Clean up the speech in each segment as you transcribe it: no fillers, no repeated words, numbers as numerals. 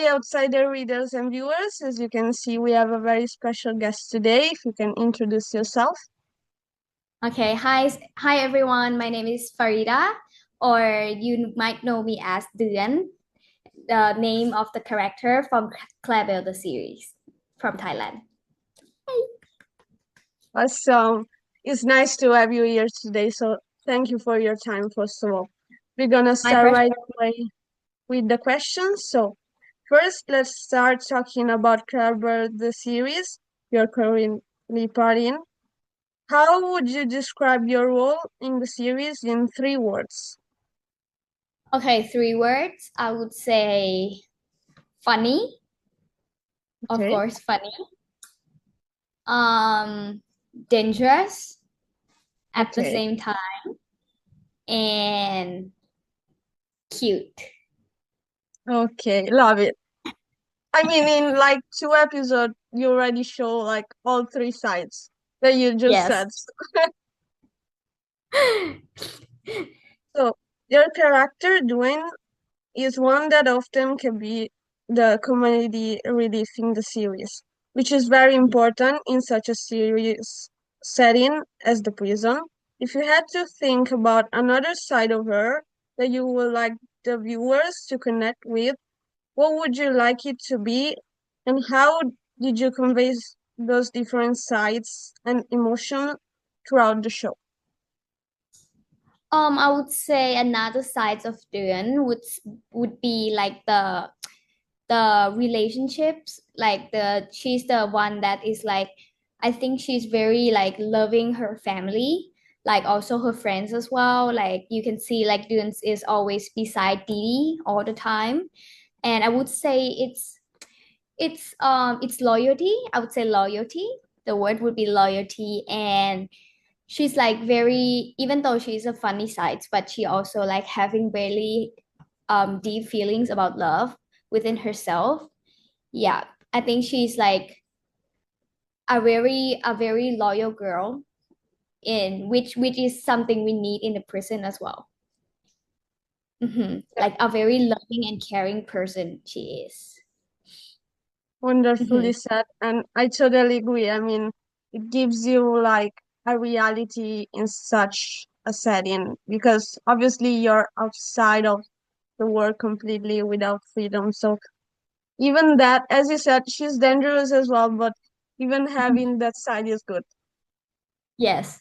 Hi, outsider readers and viewers. As you can see, we have a very special guest today. If you can introduce yourself. Okay, hi everyone. My name is Farida, or you might know me as Duan, the name of the character from ClaireBell the series from Thailand. Awesome. It's nice to have you here today. So thank you for your time, first of all. We're gonna My start pleasure. right away with the questions. So first, let's start talking about ClaireBell, the series you're currently part in. How would you describe your role in the series in 3 words? Okay, 3 words. I would say funny, of Okay. course, funny. Um, Dangerous at the Okay. same time, and cute. Okay. Love it. I mean, in like 2 episodes, you already show like all 3 sides that you just Yes. said. So your character, Dwayne, is one that often can be the comedy relief in the series, which is very important in such a serious setting as the prison. If you had to think about another side of her that you would like the viewers to connect with, what would you like it to be, and how did you convey those different sides and emotion throughout the show? I would say another side of Duan would be like the relationships, like the she's the one that is like, I think she's very like loving her family, like also her friends as well. Like you can see like Duan is always beside Didi all the time. And I would say it's loyalty. I would say loyalty. The word would be loyalty. And she's like very, even though she's a funny side, but she also like having really deep feelings about love within herself. Yeah, I think she's like a very loyal girl, in which is something we need in the prison as well. Yeah, Like a very loving and caring person she is. wonderfully Mhm. said, and I totally agree. I mean, it gives you like a reality in such a setting because obviously you're outside of the world completely without freedom. So even that, as you said, she's dangerous as well, but even having that side is good. Yes,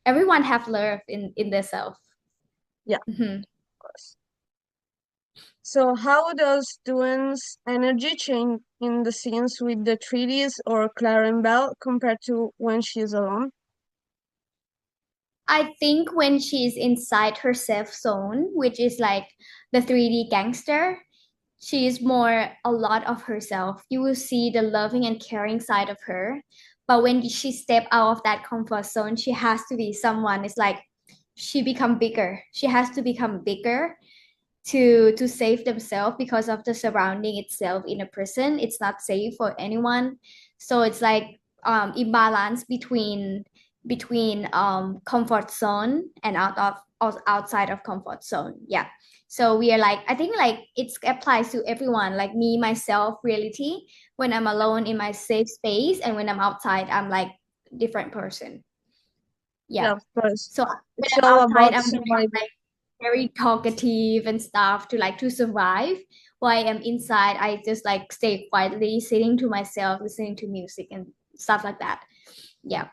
everyone have love in their self. Yeah, Mhm. of course. So how does Duane's energy change in the scenes with the treaties or ClaireBell compared to when she's alone? I think when she's inside her safe zone, which is like the 3D gangster, she is more a lot of herself. You will see the loving and caring side of her. But when she step out of that comfort zone, she has to be someone. It's like she become bigger. She has to become bigger to save themselves because of the surrounding itself in a prison. It's not safe for anyone. So it's like imbalance between comfort zone and outside of comfort zone. Yeah. So we are like, I think like it applies to everyone, like me, myself, reality. When I'm alone in my safe space and when I'm outside, I'm like different person. Yeah, Yeah. of course. So when It's I'm all outside, about I'm become survival. like very talkative and stuff to like to survive. While I'm inside, I just like stay quietly, sitting to myself, listening to music and stuff like that. Yeah.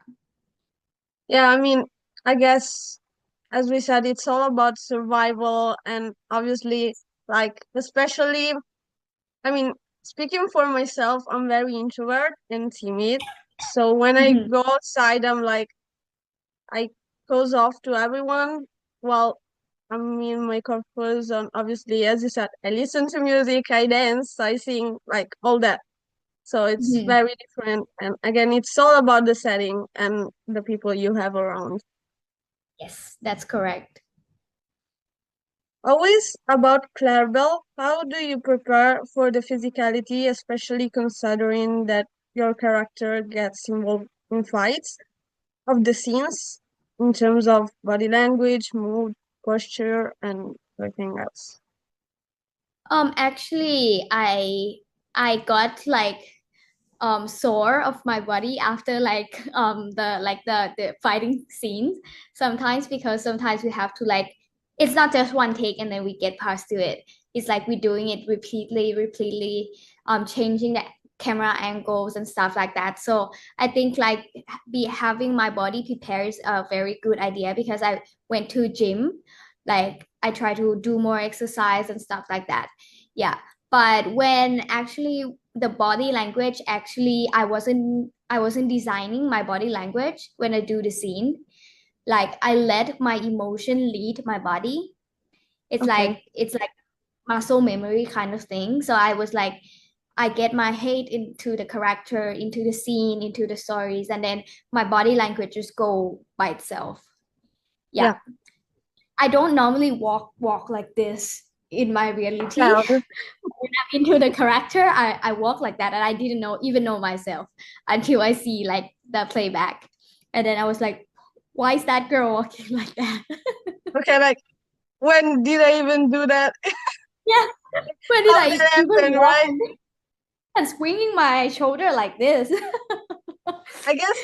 Yeah, I mean, I guess as we said, it's all about survival and obviously like especially I mean, speaking for myself, I'm very introvert and timid. So when I Mhm. go outside, I'm like I close off to everyone while I'm in my comfort zone. Obviously, as you said, I listen to music, I dance, I sing, like all that. So it's Mhm. very different. And again, it's all about the setting and the people you have around. Yes, that's correct. Always about ClaireBell, how do you prepare for the physicality, especially considering that your character gets involved in fights of the scenes in terms of body language, mood, posture, and everything else? Actually, I got like sore of my body after like the fighting scenes sometimes, because sometimes we have to like, it's not just one take and then we get past to it. It's like we're doing it repeatedly, changing the camera angles and stuff like that. So I think like be having my body prepared is a very good idea, because I went to gym, like I try to do more exercise and stuff like that. Yeah. But when actually the body language, actually I wasn't designing my body language when I do the scene. Like I let my emotion lead my body. Okay. It's like muscle memory kind of thing. So I was like, I get my head into the character, into the scene, into the stories, and then my body language just go by itself. Yeah. Yeah. I don't normally walk like this in my reality. Yeah. When I'm into the character, I walk like that, and I didn't even know myself until I see like the playback. And then I was like, why is that girl walking like that? Okay, like when did I even do that? Yeah, when did How I that even happen, walk right? and swinging my shoulder like this? I guess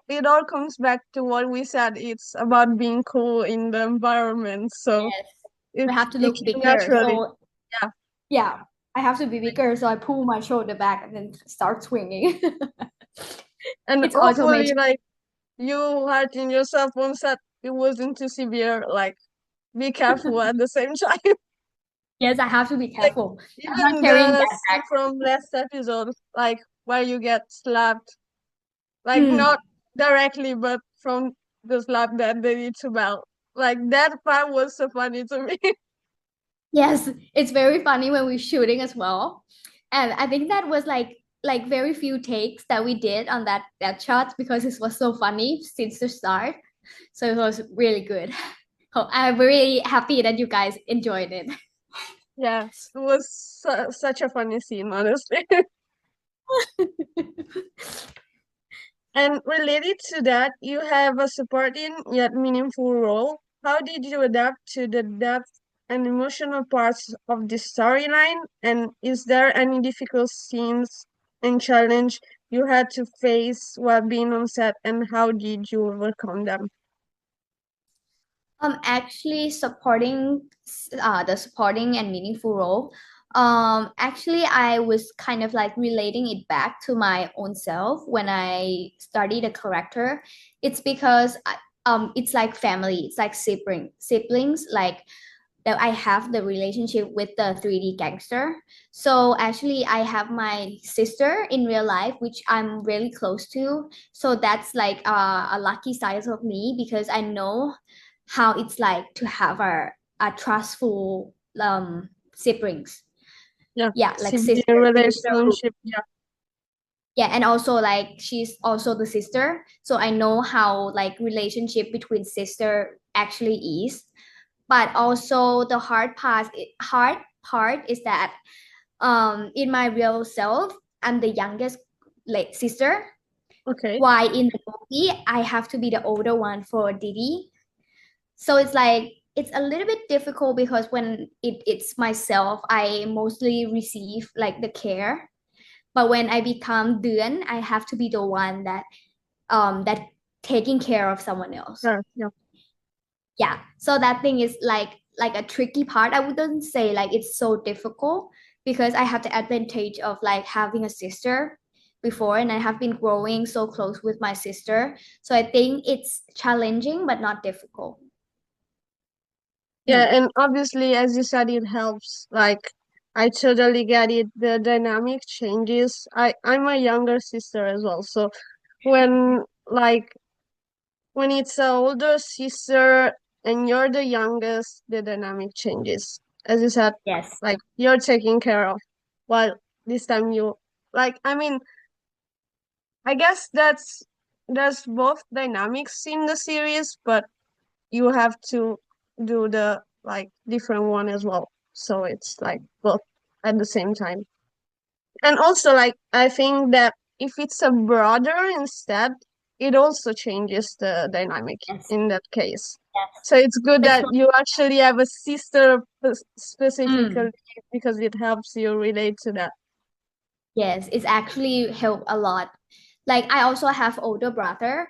it all comes back to what we said. It's about being cool in the environment. So Yes, I it's have to it look came bigger. naturally. So Yeah. yeah, I have to be bigger. So I pull my shoulder back and then start swinging. And It's hopefully automatic. like you hurting yourself on set, it wasn't too severe. Like be careful at the same time. Yes, I have to be Like careful. I'm not even carrying the that scene from last episode, like where you get slapped, like back. not directly, but from the slap that they did to Belle. Like that part was so funny to me. Yes, it's very funny when we're shooting as well. And I think that was like very few takes that we did on that shot, because it was so funny since the start. So it was really good. Oh, I'm really happy that you guys enjoyed it. Yes, it was such a funny scene, honestly. And related to that, you have a supporting yet meaningful role. How did you adapt to the depth and emotional parts of the storyline? And is there any difficult scenes and challenge you had to face while being on set, and how did you overcome them? Actually supporting the supporting and meaningful role. Actually I was kind of like relating it back to my own self when I studied a character. It's because it's like family, it's like siblings, like that I have the relationship with the 3D gangster. So actually I have my sister in real life, which I'm really close to. So that's like a lucky side of me, because I know how it's like to have a trustful siblings. Yeah, Yeah, like sibling sister who, relationship. Yeah, yeah, and also like she's also the sister. So I know how like relationship between sister actually is. But also the hard part is that in my real self, I'm the youngest like sister. okay. Why in the movie I have to be the older one for Didi. So it's like it's a little bit difficult, because when it's myself, I mostly receive like the care. But when I become Duan, I have to be the one that taking care of someone else. Yeah, yeah. Yeah. So that thing is like a tricky part. I wouldn't say like it's so difficult, because I have the advantage of like having a sister before, and I have been growing so close with my sister. So I think it's challenging but not difficult. Yeah, Mm. and obviously, as you said, it helps. Like, I totally get it. The dynamic changes. I'm a younger sister as well. So like when it's an older sister and you're the youngest, the dynamic changes. As you said, Yes. like you're taken care of, while this time you like. I mean, I guess there's both dynamics in the series, but you have to do the like different one as well. So it's like both at the same time. And also like I think that if it's a brother instead, it also changes the dynamic Yes. in that case. So it's good Like that so, you actually have a sister mm, specifically because it helps you relate to that. yes, it's actually helped a lot. Like I also have older brother,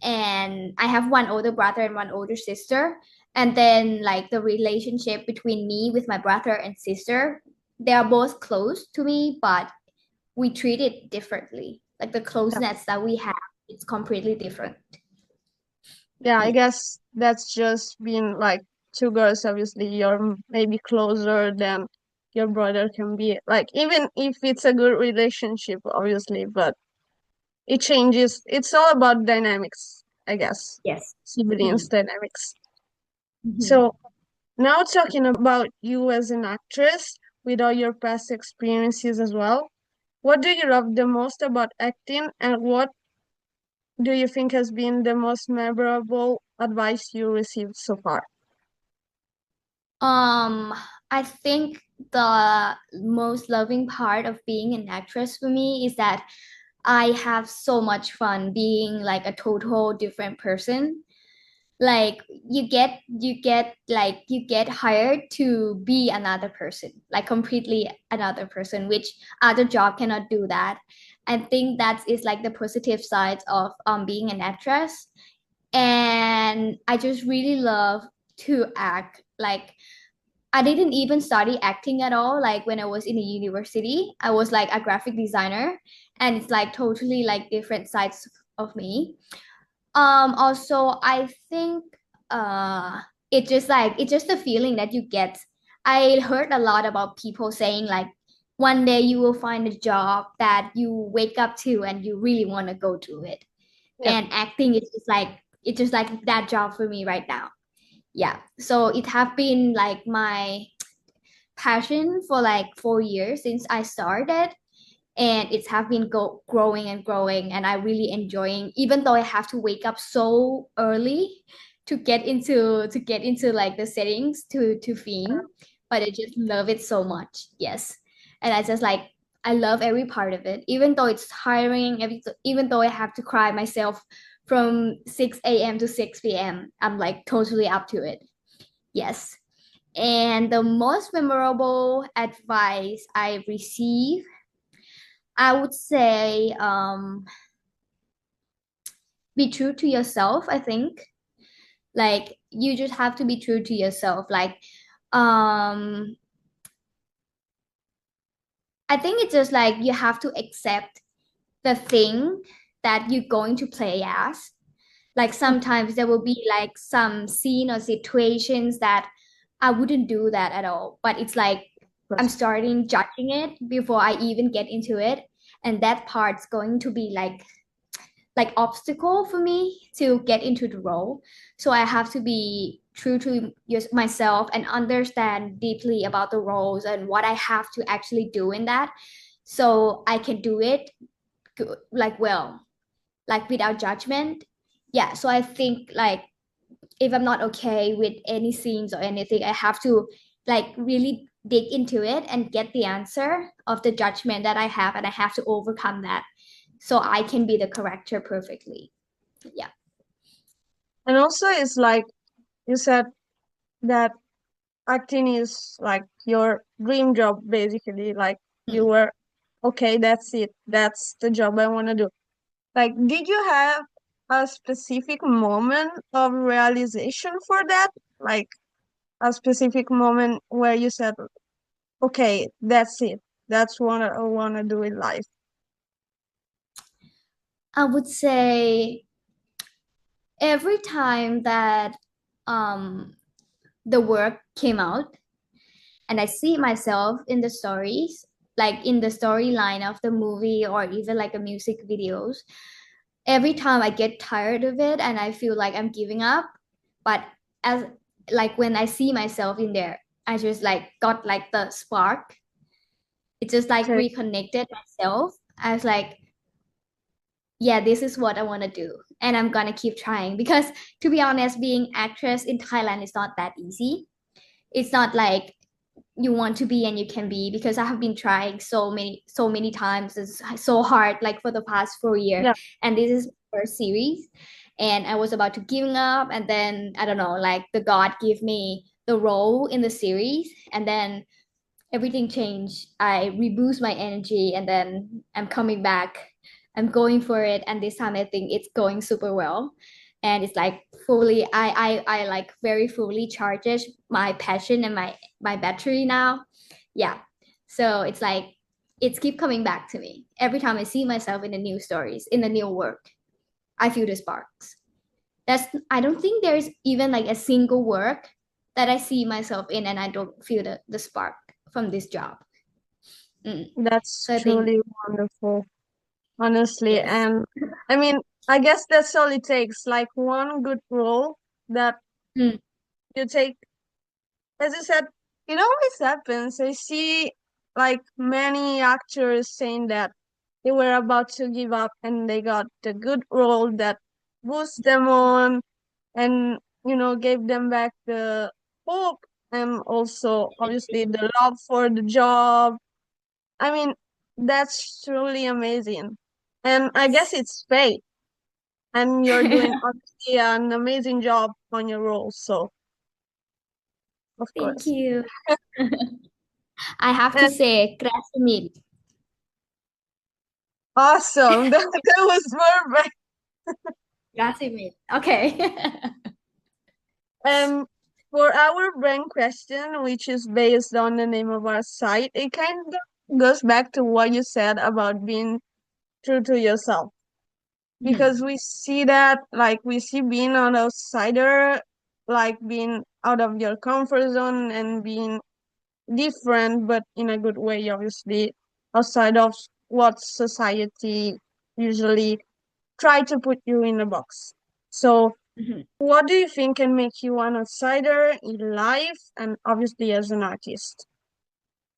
and I have one older brother and one older sister. And then like the relationship between me with my brother and sister, they are both close to me, but we treat it differently. Like the Yeah, closeness that we have, it's completely different. yeah, I Yeah. guess that's just being like two girls. Obviously, you're maybe closer than your brother can be. Like, even if it's a good relationship, obviously, but it changes. It's all about dynamics, I guess. Yes. Siblings Mm. dynamics. Mhm. So now talking about you as an actress with all your past experiences as well, what do you love the most about acting and what do you think has been the most memorable advice you received so far? Um, I think the most loving part of being an actress for me is that I have so much fun being like a total different person. Like you get hired to be another person, like completely another person, which other job cannot do that. I think that is like the positive side of being an actress. And I just really love to act. Like I didn't even study acting at all. Like when I was in a university, I was like a graphic designer, and it's like totally like different sides of me. Also, I think uh it's just the feeling that you get. I heard a lot about people saying like one day you will find a job that you wake up to and you really want to go to it. Yeah. And acting is just like it's just like that job for me right now. Yeah. So it have been like my passion for like 4 years since I started, and it's have been growing and growing, and I really enjoying, even though I have to wake up so early to get into like the settings to film, but I just love it so much. Yes. And I just like I love every part of it, even though it's tiring, even though I have to cry myself from 6 a.m. to 6 p.m. I'm like totally up to it. Yes. And the most memorable advice I received, I would say, be true to yourself, I think. Like, you just have to be true to yourself. Like, um, I think it's just like you have to accept the thing that you're going to play as. Like, sometimes there will be like some scene or situations that I wouldn't do that at all. But it's like I'm Yes. starting judging it before I even get into it. And that part's going to be like obstacle for me to get into the role. So I have to be true to myself and understand deeply about the roles and what I have to actually do in that, so I can do it like well, like without judgment. Yeah, so I think like if I'm not okay with any scenes or anything, I have to like really dig into it and get the answer of the judgment that I have, and I have to overcome that so I can be the character perfectly. Yeah. And also, it's like you said that acting is like your dream job, basically. Like you Mm. were, okay, that's it. That's the job I want to do. Like, did you have a specific moment of realization for that? Like a specific moment where you said, okay, that's it. That's what I want to do in life. I would say every time that um, the work came out and I see myself in the stories, like in the storyline of the movie or even like a music videos, every time I get tired of it and I feel like I'm giving up, but as like when I see myself in there, I just like got like the spark. It just like Okay. reconnected myself. I was like, yeah, this is what I want to do. And I'm gonna keep trying because to be honest, being actress in Thailand is not that easy. It's not like you want to be and you can be, because I have been trying so many times. It's so hard, like for the past 4 years. Yeah. And this is my first series. and I was about to giving up, and then I don't know, like the God gave me the role in the series, and then everything changed. I reboost my energy, and then I'm coming back. I'm going for it, and this time I think it's going super well. And it's like fully, I like very fully charges my passion and my battery now. Yeah. So it's like it's keep coming back to me every time I see myself in the new stories, in the new work. I feel the sparks. That's I don't think there's even like a single work that I see myself in and I don't feel the spark from this job. Mm. That's So I think truly wonderful, honestly. yes. And I mean, I guess that's all it takes, like one good role that Mm. you take. As I said, it always happens. I see like many actors saying that they were about to give up and they got the good role that boosts them on and gave them back the hope and also obviously the love for the job. I mean, that's truly amazing. And I guess it's fate. And you're doing obviously an amazing job on your role. So, of Thank course. you. I have to And say, Krasimir. awesome. That was perfect. Krasimir. Okay. And for our brain question, which is based on the name of our site, it kind of goes back to what you said about being true to yourself. Because we see that, like, we see being an outsider, like being out of your comfort zone and being different, but in a good way, obviously, outside of what society usually try to put you in a box. So, what do you think can make you an outsider in life and obviously as an artist?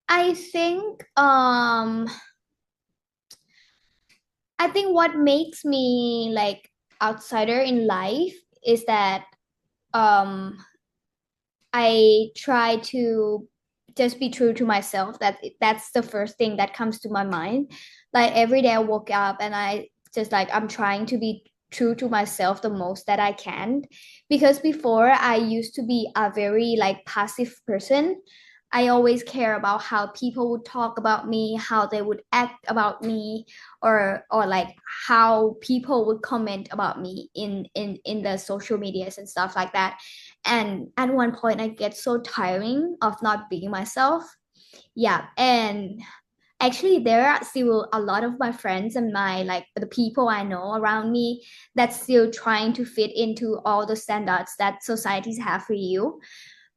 I think I think what makes me like outsider in life is that um I try to just be true to myself. That's the first thing that comes to my mind. Like every day I woke up and I just like I'm trying to be true to myself the most that I can. Because before I used to be a very like passive person. I always care about how people would talk about me, how they would act about me, or like how people would comment about me in the social medias and stuff like that. And at one point I get so tiring of not being myself. Yeah, and actually there are still a lot of my friends and my like the people I know around me that's still trying to fit into all the standards that societies have for you.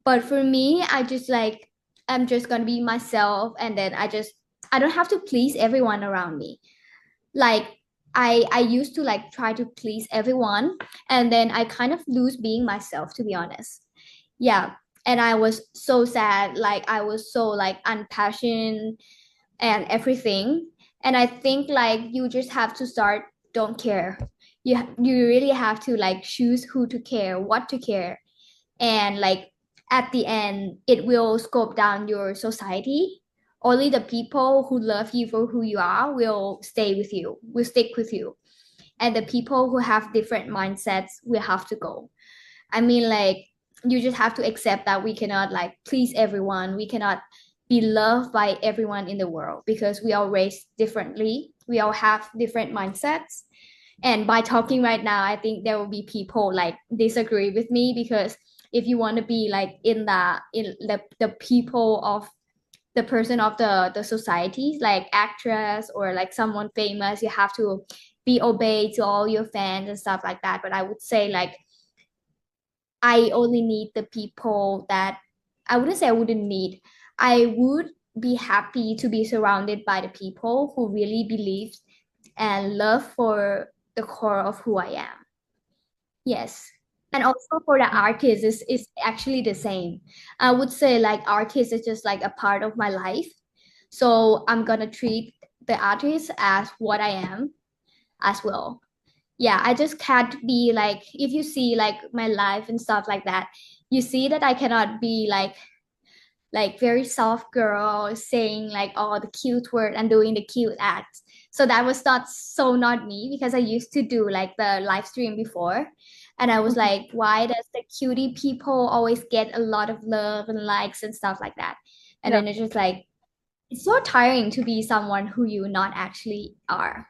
But for me, I just like I'm just gonna be myself, and then I don't have to please everyone around me. Like I used to like try to please everyone, and then I kind of lose being myself, to be honest. Yeah, and I was so sad, like I was so like unpassionate and everything. And I think like you just have to start don't care. You really have to like choose who to care, what to care, and like at the end it will scope down your society. Only the people who love you for who you are will stay with you, will stick with you, and the people who have different mindsets will have to go. I mean, like you just have to accept that we cannot like please everyone, we cannot be loved by everyone in the world because we all raised differently, we all have different mindsets. And by talking right now, I think there will be people like disagree with me, because if you want to be like in the people of the person of the society, like actress or like someone famous, you have to be obeyed to all your fans and stuff like that. But I would say like I only need the people that I wouldn't say I wouldn't need. I would be happy to be surrounded by the people who really believe and love for the core of who I am. Yes. And also for the artist is actually the same. I would say like artist is just like a part of my life. So I'm gonna treat the artist as what I am as well. Yeah, I just can't be like if you see like my life and stuff like that, you see that I cannot be like very soft girl saying like all the cute word and doing the cute acts. So that was not me because I used to do like the live stream before. And I was like, why does the cutie people always get a lot of love and likes and stuff like that? And Yeah. then it's just like, it's so tiring to be someone who you not actually are.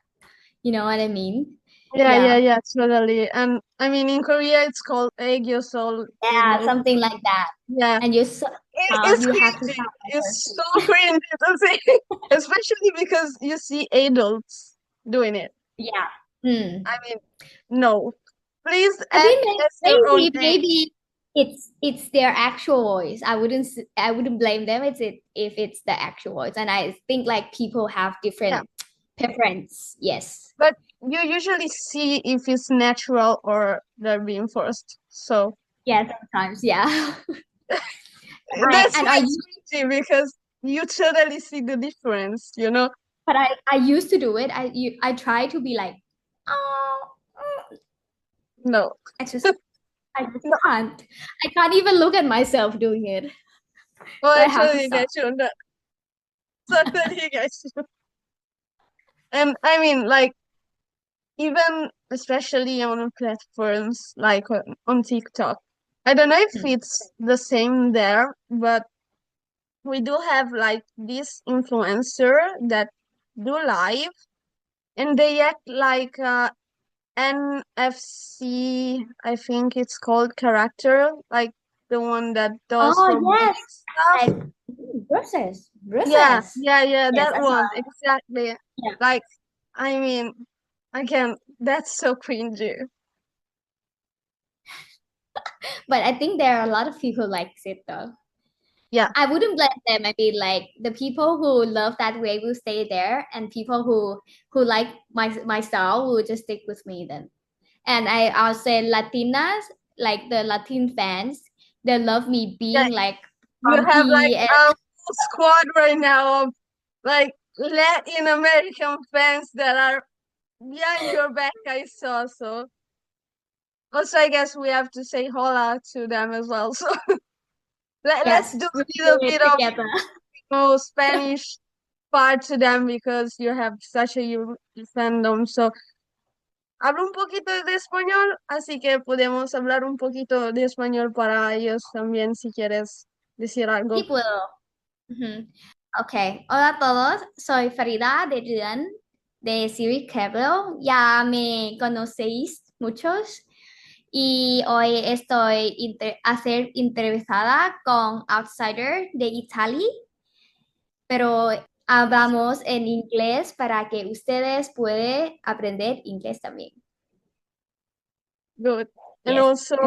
You know what I mean? Yeah, yeah, Yeah. yeah, totally. And I mean, in Korea, it's called egg, so it Yeah, looks, something like that. yeah. And you It's you have to cringy. sound like her. It's so cringy to see, especially because you see adults doing it. Yeah. Hmm. I mean, no. Please I mean, act as your own egg. maybe it's their actual voice. I wouldn't blame them. If it's the actual voice, and I think like people have Yeah. different preference. Yes. But you usually see if it's natural or they're being forced. So Yeah. Sometimes. Yeah. that's And why it's cringy because you totally see the difference, you know? but I used to do it. I try to be like, oh, No. I just I just can't. I can't even look at myself doing it. Oh, So I I have to totally stop. get you on that. Totally get you. And I mean, like, even especially on platforms like on TikTok. I don't know if Hmm. it's the same there, but we do have like this influencer that do live and they act like NFC, I think it's called character, like the one that does Oh robotic yes, stuff. like bruises, Yeah, bruises. yeah, yeah, Yes, that I saw. one, exactly. Yeah, Like, I mean, again, that's so cringy. but I think there are a lot of people likes it though. Yeah, I wouldn't blame them. I mean, like the people who love that way will stay there, and people who like my style will just stick with me then. And I'll say Latinas, like the Latin fans, they love me yeah, being like you have like bumpy and a full squad right now of like Latin American fans that are behind your back, I saw. So also, I guess we have to say hola to them as well. So let's yes, do we a do little it bit of together. Spanish part to them because you have such a huge fandom. So hablo un poquito de español, así que podemos hablar un poquito de español para ellos también si quieres decir Sí algo. puedo. Ujú. Ok, hola a todos, soy Farida de Rian de Series ClaireBell. Ya me conocéis muchos y hoy estoy a ser entrevistada con Outsider de Italia, pero hablamos en inglés para que ustedes puedan aprender inglés también. Good. And Yes. also,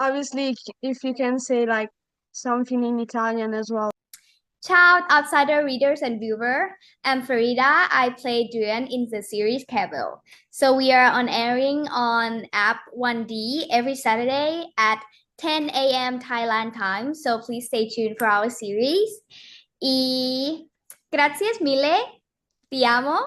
obviously, if you can say like something in Italian as well. Ciao, outsider readers and viewer. I'm Farida. I play Duan in the series ClaireBell. So we are on airing on app 1D every Saturday at 10 a.m. Thailand time. So please stay tuned for our series. Y gracias, Mile. Te amo.